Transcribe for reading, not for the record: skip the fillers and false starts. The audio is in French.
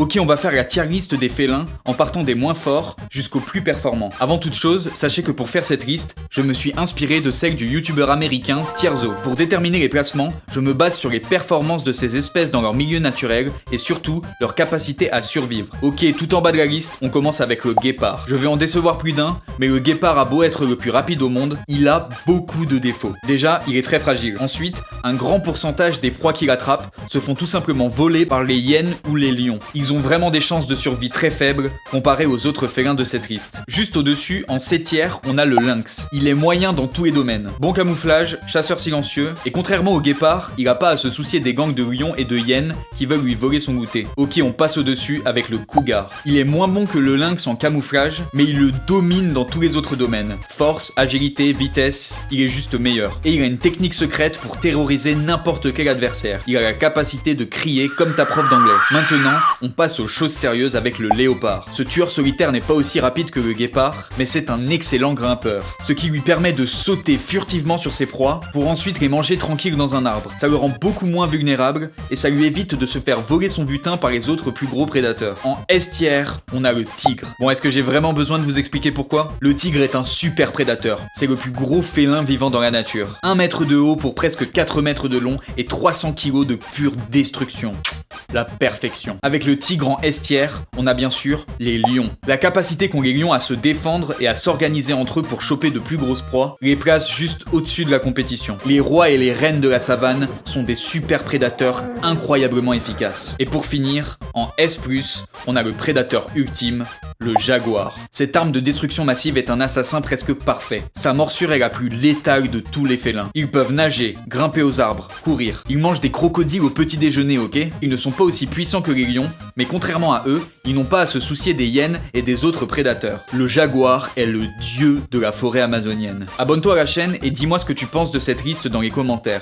Ok, on va faire la tier list des félins en partant des moins forts jusqu'aux plus performants. Avant toute chose, sachez que pour faire cette liste, je me suis inspiré de celle du youtubeur américain Tierzo. Pour déterminer les placements, je me base sur les performances de ces espèces dans leur milieu naturel et surtout leur capacité à survivre. Ok, tout en bas de la liste, on commence avec le guépard. Je vais en décevoir plus d'un, mais le guépard a beau être le plus rapide au monde, il a beaucoup de défauts. Déjà, il est très fragile. Ensuite, un grand pourcentage des proies qu'il attrape se font tout simplement voler par les hyènes ou les lions. Ils ont vraiment des chances de survie très faibles comparées aux autres félins de cette liste. Juste au-dessus, en septième, on a le lynx. Il est moyen dans tous les domaines. Bon camouflage, chasseur silencieux, et contrairement au guépard, il n'a pas à se soucier des gangs de lions et de hyènes qui veulent lui voler son goûter. Ok, on passe au-dessus avec le cougar. Il est moins bon que le lynx en camouflage, mais il le domine dans tous les autres domaines. Force, agilité, vitesse, il est juste meilleur. Et il a une technique secrète pour terroriser n'importe quel adversaire. Il a la capacité de crier comme ta prof d'anglais. Maintenant, on passe aux choses sérieuses avec le léopard. Ce tueur solitaire n'est pas aussi rapide que le guépard, mais c'est un excellent grimpeur. Ce qui lui permet de sauter furtivement sur ses proies pour ensuite les manger tranquille dans un arbre. Ça le rend beaucoup moins vulnérable et ça lui évite de se faire voler son butin par les autres plus gros prédateurs. En S tier, on a le tigre. Bon, est-ce que j'ai vraiment besoin de vous expliquer pourquoi ? Le tigre est un super prédateur. C'est le plus gros félin vivant dans la nature. 1 mètre de haut pour presque 4 mètres de long et 300 kg de pure destruction. La perfection. Avec le tigre en S tier, on a bien sûr les lions. La capacité qu'ont les lions à se défendre et à s'organiser entre eux pour choper de plus grosses proies les place juste au-dessus de la compétition. Les rois et les reines de la savane sont des super prédateurs incroyablement efficaces. Et pour finir, en S+, on a le prédateur ultime, le jaguar. Cette arme de destruction massive est un assassin presque parfait. Sa morsure est la plus létale de tous les félins. Ils peuvent nager, grimper aux arbres, courir. Ils mangent des crocodiles au petit déjeuner, ok ? Ils ne sont pas aussi puissants que les lions, mais contrairement à eux, ils n'ont pas à se soucier des hyènes et des autres prédateurs. Le jaguar est le dieu de la forêt amazonienne. Abonne-toi à la chaîne et dis-moi ce que tu penses de cette liste dans les commentaires.